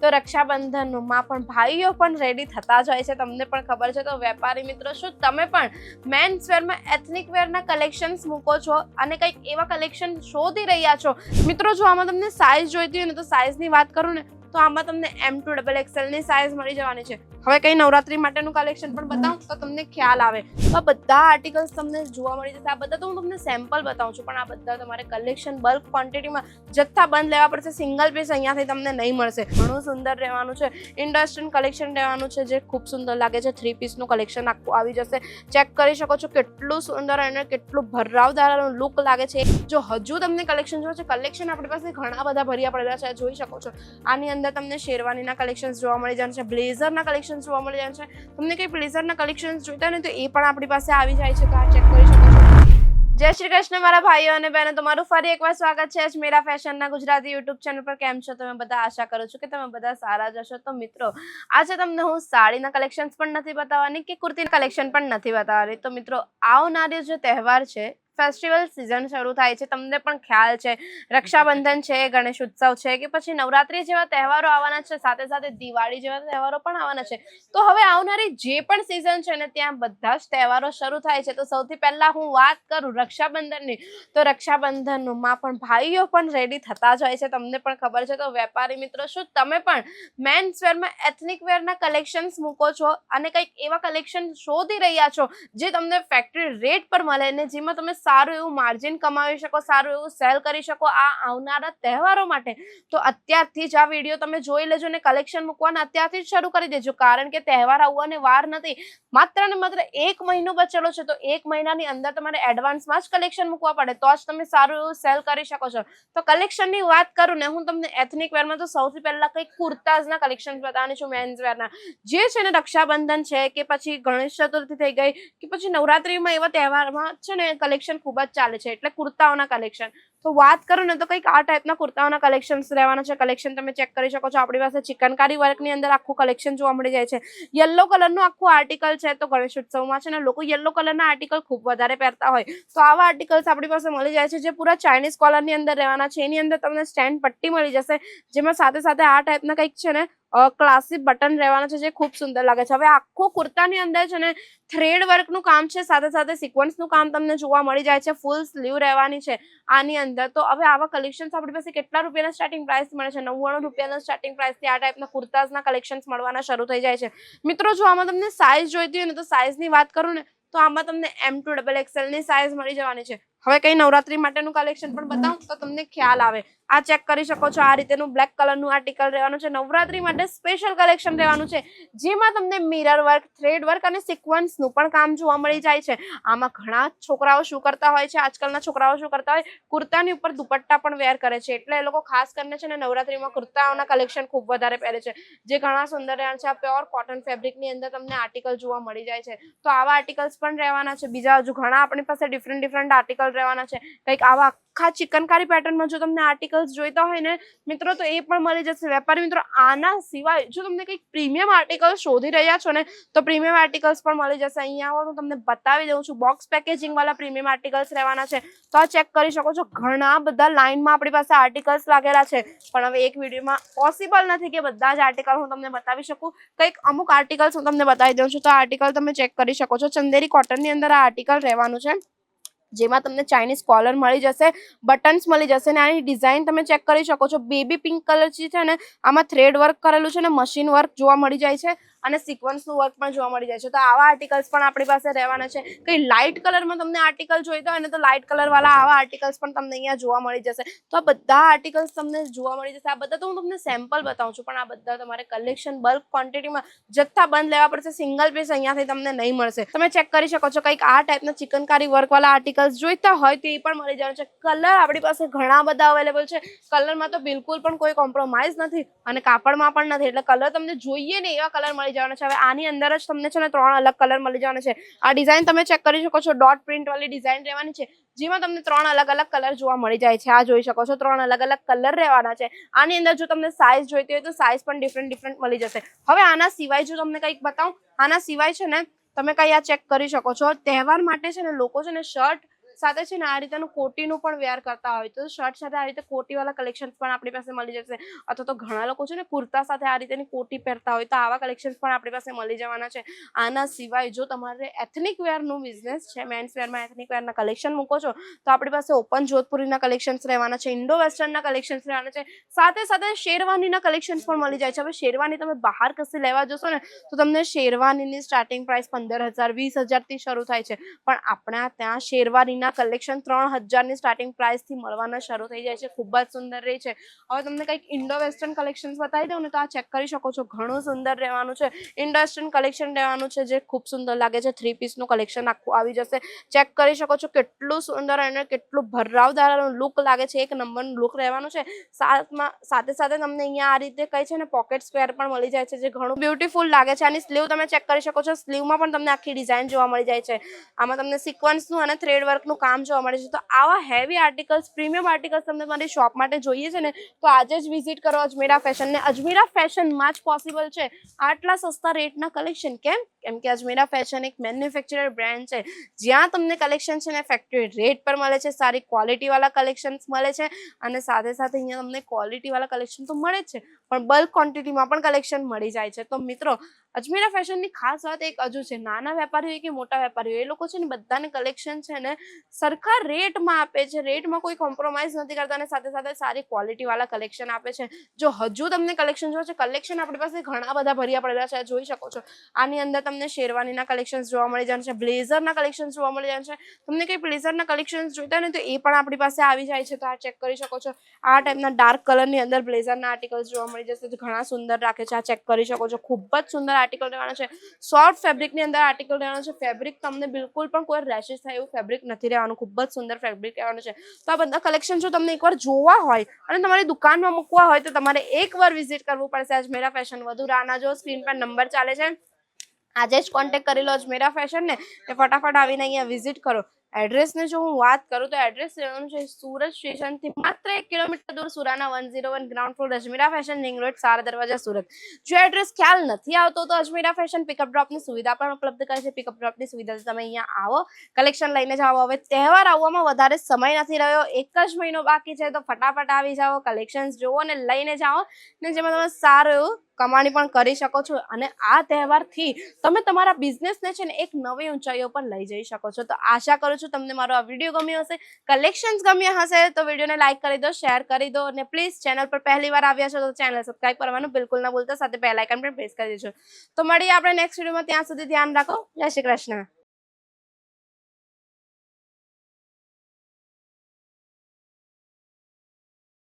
તો રક્ષાબંધનમાં પણ ભાઈઓ પણ રેડી થતા જ હોય છે, તમને પણ ખબર છે. તો વેપારી મિત્રો, શું તમે પણ મેન્સ વેરમાં એથનિક વેરના કલેક્શન્સ મૂકો છો અને કંઈક એવા કલેક્શન શોધી રહ્યા છો? મિત્રો, જો આમાં તમને સાઇઝ જોઈતી હોય ને તો સાઇઝની વાત કરું ને તો આમાં તમને M2XXL ની સાઇઝ મળી જવાની છે. હવે કઈ નવરાત્રી માટેનું કલેક્શન પણ બતાવું તો તમને ખ્યાલ આવે. તો આ બધા આર્ટિકલ્સ તમને જોવા મળી જશે. આ બધા તો હું તમને સેમ્પલ બતાવું છું, પણ આ બધા તમારે કલેક્શન બલ્ક ક્વોન્ટિટીમાં જથ્થાબંધ લેવા પડશે. સિંગલ પીસ અહીંયાથી તમને નહીં મળશે. ઘણું સુંદર રહેવાનું છે, ઇન્ડસ્ટ્રીયલ કલેક્શન રહેવાનું છે, જે ખૂબ સુંદર લાગે છે. 3 પીસનું કલેક્શન આખું આવી જશે. ચેક કરી શકો છો કેટલું સુંદર અને કેટલું ભરાવદાર લુક લાગે છે. જો હજુ તમને કલેક્શન જોઈએ છે, કલેક્શન આપણી પાસે ઘણા બધા ભર્યા પડેલા છે, જોઈ શકો છો. આની અંદર તમને શેરવાનીના કલેક્શન્સ જોવા મળી જશે, બ્લેઝરના કલેક્શન જોવા મળી જશે. તમને કઈ બ્લેઝરના કલેક્શન્સ જોઈતા ને તો એ પણ આપણી પાસે આવી જાય છે, તો આ ચેક કરી શકો છો. જય શ્રી કૃષ્ણ મારા ભાઈઓ અને બહેનો, તમારું ફરી એકવાર સ્વાગત છે અજમેરા ફેશનના ગુજરાતી યુટ્યુબ ચેનલ પર. કેમ છો તમે બધા? આશા કરું છું કે તમે બધા સારા જ હશો. તો મિત્રો, આજે તમને હું સાડીના કલેક્શન્સ પણ નથી બતાવવાની કે કુર્તીના કલેક્શન પણ નથી બતાવવાની. તો મિત્રો, આવનારો જે તહેવાર છે, ફેસ્ટિવલ સિઝન શરૂ થાય છે, તમને પણ ખ્યાલ છે. રક્ષાબંધન છે, ગણેશ ઉત્સવ છે કે પછી નવરાત્રી જેવા તહેવારો આવવાના છે, સાથે સાથે દિવાળી જેવા તહેવારો પણ આવવાના છે. તો હવે આવનારી જે પણ સિઝન છે ને, ત્યાં બધા જ તહેવારો શરૂ થાય છે. તો સૌથી પહેલા હું વાત કરું રક્ષાબંધનની, તો રક્ષાબંધનમાં પણ ભાઈઓ પણ રેડી થતા જ હોય છે, તમને પણ ખબર છે. તો વેપારી મિત્રો, શું તમે પણ મેન્સ વેરમાં એથનિક વેરના કલેક્શન્સ મૂકો છો અને કંઈક એવા કલેક્શન શોધી રહ્યા છો જે તમને ફેક્ટરી રેટ પર મળે ને જેમાં તમે સારું એવું માર્જિન કમાવી શકો, સારું એવું સેલ કરી શકો આ આવનારા તહેવારો માટે? તો અત્યારથી જ આ વિડીયો તમે જોઈ લેજો ને કલેક્શન મૂકવાના અત્યારથી જ શરૂ કરી દેજો, કારણ કે તહેવાર આવવાને વાર નથી. માત્ર ને માત્ર 1 મહિનો બચેલો છે, તો 1 મહિનાની અંદર તમારે એડવાન્સમાં જ કલેક્શન મૂકવા પડે, તો જ તમે સારું એવું સેલ કરી શકો છો. તો કલેક્શનની વાત કરું ને, હું તમને એથનિક વેરમાં તો સૌથી પહેલા કંઈક કુર્તાઝના કલેક્શન બતાવવાની છું. મેન્સ વેરના જે છે ને, રક્ષાબંધન છે કે પછી ગણેશ ચતુર્થી થઈ ગઈ કે પછી નવરાત્રીમાં એવા તહેવારમાં છે ને કલેક્શન ખૂબ જ ચાલે છે, એટલે કુર્તાઓના કલેક્શન. તો વાત કરું ને તો કંઈક આ ટાઈપના કુર્તાઓના કલેક્શન્સ રહેવાના છે. કલેક્શન તમે ચેક કરી શકો છો. આપણી પાસે ચિકનકારી વર્કની અંદર આખું કલેક્શન જોવા મળી જાય છે. યલો કલરનું આખું આર્ટિકલ છે, તો ગણેશ ઉત્સવમાં છે ને લોકો યલો કલરના આર્ટિકલ ખૂબ વધારે પહેરતા હોય, તો આવા આર્ટિકલ્સ આપણી પાસે મળી જાય છે, જે પૂરા ચાઇનીઝ કોલરની અંદર રહેવાના છે. એની અંદર તમને સ્ટેન્ડ પટ્ટી મળી જશે, જેમાં સાથે સાથે આ ટાઈપના કંઈક છે ને ક્લાસી બટન રહેવાના છે, જે ખૂબ સુંદર લાગે છે. હવે આખો કુર્તાની અંદર છે ને થ્રેડ વર્કનું કામ છે, સાથે સાથે સિક્વન્સનું કામ તમને જોવા મળી જાય છે. ફૂલ સ્લીવ રહેવાની છે આની અંદર. તો હવે આવા કલેક્શન્સ આપણી પાસે કેટલા રૂપિયાના સ્ટાર્ટિંગ પ્રાઇસ મળે છે? 99 રૂપિયાના સ્ટાર્ટિંગ પ્રાઇસથી આ ટાઈપના કુર્તાઝના કલેક્શન્સ મળવાના શરૂ થઈ જાય છે. મિત્રો, જો આમાં તમને સાઇઝ જોઈતી હોય ને તો સાઇઝની વાત કરું ને તો આમાં તમને M2XXL ની સાઇઝ મળી જવાની છે. હવે કઈ નવરાત્રી માટેનું કલેક્શન પણ બતાવું તો તમને ખ્યાલ આવે. આ ચેક કરી શકો છો. આ રીતેનું બ્લેક કલરનું આર્ટિકલ રહેવાનું છે. નવરાત્રી માટે સ્પેશિયલ કલેક્શન રહેવાનું છે, જેમાં તમને મિરર વર્ક, થ્રેડ વર્ક અને સિક્વન્સનું પણ કામ જોવા મળી જાય છે. આમાં ઘણા છોકરાઓ શું કરતા હોય છે, આજકાલના છોકરાઓ શું કરતા હોય, કુર્તાની ઉપર દુપટ્ટા પણ વેર કરે છે, એટલે એ લોકો ખાસ કરીને છે ને નવરાત્રીમાં કુર્તાઓના કલેક્શન ખૂબ વધારે પહેરે છે, જે ઘણા સુંદર રહ્યા છે. આ પ્યોર કોટન ફેબ્રિકની અંદર તમને આર્ટિકલ જોવા મળી જાય છે. તો આવા આર્ટિકલ્સ પણ રહેવાના છે. બીજા હજુ ઘણા આપણી પાસે ડિફરન્ટ આર્ટિકલ રહેવાના છે. કંઈક આવા આખા ચિકનકારી પેટર્નમાં જો તમને આર્ટિકલ્સ જોઈતા હોય ને મિત્રો, તો એ પણ મળી જશે. વેપારી મિત્રો, આના સિવાય જો તમને કંઈક પ્રીમિયમ આર્ટિકલ શોધી રહ્યા છો ને તો પ્રીમિયમ આર્ટિકલ્સ પણ મળી જશે. અહીંયા આવો તો તમને બતાવી દઉં છું. બોક્સ પેકેજિંગ વાળા પ્રીમિયમ આર્ટિકલ્સ રહેવાના છે, તો આ ચેક કરી શકો છો. ઘણા બધા લાઇનમાં આપણી પાસે આર્ટિકલ્સ લાગેલા છે, પણ હવે એક વિડીયોમાં પોસિબલ નથી કે બધા જ આર્ટિકલ હું તમને બતાવી શકું. કંઈક અમુક આર્ટિકલ્સ હું તમને બતાવી દઉં છું. તો આ આર્ટિકલ તમે ચેક કરી શકો છો. ચંદેરી કોટનની અંદર આ આર્ટિકલ રહેવાનું છે, જેમાં તમને ચાઇનીઝ કોલર મળી જશે, બટન્સ મળી જશે, ને આની ડિઝાઇન તમે ચેક કરી શકો છો. બેબી પિંક કલર છે ને, આમાં થ્રેડ વર્ક કરેલું છે ને મશીન વર્ક જોવા મળી જાય છે, અને સિક્વન્સનું વર્ક પણ જોવા મળી જાય છે. તો આવા આર્ટિકલ્સ પણ આપણી પાસે રહેવાના છે. કઈ લાઇટ કલરમાં તમને આર્ટિકલ જોઈતા હોય ને તો લાઇટ કલર વાળા આવા આર્ટિકલ્સ પણ તમને અહીંયા જોવા મળી જશે. તો આ બધા આર્ટિકલ્સ તમને જોવા મળી જશે. આ બધા તો હું તમને સેમ્પલ બતાવું છું, પણ આ બધા તમારે કલેક્શન બલ્ક ક્વોન્ટિટીમાં જથ્થાબંધ લેવા પડશે. સિંગલ પીસ અહીંયાથી તમને નહીં મળશે. તમે ચેક કરી શકો છો. કંઈક આ ટાઈપના ચિકનકારી વર્ક વાળા આર્ટિકલ્સ જોઈતા હોય તો એ પણ મળી જવાનું છે. કલર આપણી પાસે ઘણા બધા અવેલેબલ છે. કલરમાં તો બિલકુલ પણ કોઈ કોમ્પ્રોમાઇઝ નથી અને કાપડમાં પણ નથી, એટલે કલર તમને જોઈએ ને એવા કલર મળી જવાના છે. હવે આની અંદર જ તમને છે ને 3 અલગ કલર મળી જવાના છે. આ ડિઝાઇન તમે ચેક કરી શકો છો. ડોટ પ્રિન્ટ વાળી ડિઝાઇન રહેવાની છે, જેમાં તમને 3 અલગ કલર જોવા મળી જાય છે. આ જોઈ શકો છો. 3 અલગ કલર રહેવાના છે. આની અંદર જો તમને સાઇઝ જોઈતી હોય તો સાઇઝ પણ ડિફરન્ટ મળી જશે. હવે આના સિવાય જો તમને કંઈક બતાવું, આના સિવાય છે ને તમે કઈ આ ચેક કરી શકો છો. તહેવાર માટે છે ને લોકો છે ને શર્ટ સાથે છે ને આ રીતનું કોટીનું પણ વેર કરતા હોય તો શર્ટ સાથે આ રીતે કોટીવાળા કલેક્શન્સ પણ આપણી પાસે મળી જશે, અથવા તો ઘણા લોકો છે ને કુર્તા સાથે આ રીતની કોટી પહેરતા હોય તો આવા કલેક્શન્સ પણ આપણી પાસે મળી જવાના છે. આના સિવાય જો તમારે એથનિક વેરનું બિઝનેસ છે, મેન્સ વેરમાં એથનિક વેરના કલેક્શન મૂકો છો તો આપણી પાસે ઓપન જોધપુરીના કલેક્શન્સ રહેવાના છે, ઇન્ડો વેસ્ટર્નના કલેક્શન્સ રહેવાના છે, સાથે સાથે શેરવાનીના કલેક્શન્સ પણ મળી જાય છે. હવે શેરવાની તમે બહાર કશે લેવા જશો ને તો તમને શેરવાનીની સ્ટાર્ટિંગ પ્રાઇસ 15,000 20,000 થી શરૂ થાય છે, પણ આપણા ત્યાં શેરવાનીના કલેક્શન 3,000ની સ્ટાર્ટિંગ પ્રાઇસથી મળવાના શરૂ થઈ જાય છે. ખૂબ જ સુંદર રહે છે. હવે તમને કંઈક ઇન્ડો વેસ્ટર્ન કલેક્શન્સ બતાવી દઉં ને તો આ ચેક કરી શકો છો, ઘણું સુંદર રહેવાનું છે. ઇન્ડો વેસ્ટર્ન કલેક્શન રહેવાનું છે જે ખૂબ સુંદર લાગે છે. 3 પીસનું કલેક્શન આખું આવી જશે. ચેક કરી શકો છો કેટલું સુંદર અને કેટલું ભરાવદાર લુક લાગે છે. એક નંબરનું લુક રહેવાનું છે. સાથે સાથે તમને અહીંયા આ રીતે કઈ છે ને પોકેટ સ્ક્વેર પણ મળી જાય છે જે ઘણું બ્યુટીફુલ લાગે છે. આની સ્લીવ તમે ચેક કરી શકો છો, સ્લીવમાં પણ તમને આખી ડિઝાઇન જોવા મળી જાય છે. આમાં તમને સિક્વન્સનું અને થ્રેડ વર્કનું કામ જોવા મળે છે. તો આવા હેવી આર્ટિકલ્સ, પ્રીમિયમ આર્ટિકલ્સ તમને તમારી શોપ માટે જોઈએ છે ને તો આજે જ વિઝિટ કરો અજમેરા ફેશન ને. અજમેરા ફેશનમાં જ પોસિબલ છે આટલા સસ્તા રેટના કલેક્શન. કેમ કે અજમેરા ફેશન એક મેન્યુફેક્ચરર બ્રાન્ડ છે જ્યાં તમને કલેક્શન છે ને ફેક્ટરી રેટ પર મળે છે, સારી ક્વોલિટીવાળા કલેક્શન્સ મળે છે, અને સાથે સાથે અહીંયા તમને ક્વોલિટીવાળા કલેક્શન તો મળે જ છે પણ બલ્ક ક્વોન્ટિટીમાં પણ કલેક્શન મળી જાય છે. તો મિત્રો અજમેરા ફેશનની ખાસ વાત એક હજુ છે, નાના વેપારી હોય કે મોટા વેપારી હોય એ લોકો છે ને બધાને કલેક્શન છે ને સરખા રેટમાં આપે છે, રેટમાં કોઈ કોમ્પ્રોમાઇઝ નથી કરતા અને સાથે સાથે સારી ક્વોલિટીવાળા કલેક્શન આપે છે. જો હજુ તમને કલેક્શન જોવે છે, કલેક્શન આપણી પાસે ઘણા બધા ભર્યા પડેલા છે, જોઈ શકો છો. આની અંદર તમને શેરવાનીના કલેક્શન્સ જોવા મળી જાય છે, બ્લેઝરના કલેક્શન્સ જોવા મળી જાય છે. તમને કઈ બ્લેઝરના કલેક્શન્સ જોઈતા ને તો એ પણ આપણી પાસે આવી જાય છે. તો આ ચેક કરી શકો છો. આ ટાઈપના ડાર્ક કલરની અંદર બ્લેઝરના આર્ટિકલ્સ જોવા મળી જશે, ઘણા સુંદર રાખે છે. આ ચેક કરી શકો છો. ખૂબ જ સુંદર આર્ટિકલ રહેવાના છે. સોફ્ટ ફેબ્રિકની અંદર આર્ટિકલ રહેવાનો છે. ફેબ્રિક તમને બિલકુલ પણ કોઈ રેશિસ થાય એવું ફેબ્રિક નથી રહેવાનું, ખૂબ જ સુંદર ફેબ્રિક રહેવાનું છે. તો આ બધા કલેક્શન જો તમને એકવાર જોવા હોય અને તમારી દુકાનમાં મૂકવા હોય તો તમારે એકવાર વિઝિટ કરવું પડશે અજમેરા ફેશન. વધુ રાહ ના જો, સ્ક્રીન પર નંબર ચાલે છે, આજે જ કોન્ટેક્ટ કરી લો અજમેરા ફેશન ને, ફટાફટ આવીને અહીંયા વિઝિટ કરો. એડ્રેસને જો હું વાત કરું તો એડ્રેસ રહેવાનું છે સુરત સ્ટેશનથી માત્ર 1 કિલોમીટર દૂર, Surana 101 ground floor, Ajmera fashion, ring road, Sahara Darwaja, Surat. જો એડ્રેસ ખ્યાલ નથી આવતો તો અજમેરા ફેશન પિકઅપ ડ્રોપની સુવિધા પણ ઉપલબ્ધ કરે છે. પિકઅપ ડ્રોપની સુવિધાથી તમે અહીંયા આવો, કલેક્શન લઈને જાઓ. હવે તહેવાર આવવામાં વધારે સમય નથી રહ્યો, 1 જ મહિનો બાકી છે, તો ફટાફટ આવી જાઓ, કલેક્શન્સ જોવો અને લઈને જાઓ ને જેમાં તમે સારું એવું કમાણી પણ કરી શકો છો. અને આ તહેવારથી તમે તમારા બિઝનેસને છે ને એક નવી ઊંચાઈઓ પર લઈ જઈ શકો છો. તો આશા કરું છું તમને મારો આ વિડીયો ગમ્યો હશે, કલેક્શન્સ ગમ્યા હશે તો વિડીયોને લાઈક કરી દો, શેર કરી દો અને પ્લીઝ ચેનલ પર પહેલી વાર આવ્યા છો તો ચેનલ સબસ્ક્રાઇબ કરવાનું બિલકુલ ના ભૂલતા, સાથે બેલ આઇકન પણ પ્રેસ કરી દેજો. તો મળીએ આપણે નેક્સ્ટ વિડીયોમાં. ત્યાં સુધી ધ્યાન રાખો. જય શ્રી કૃષ્ણ.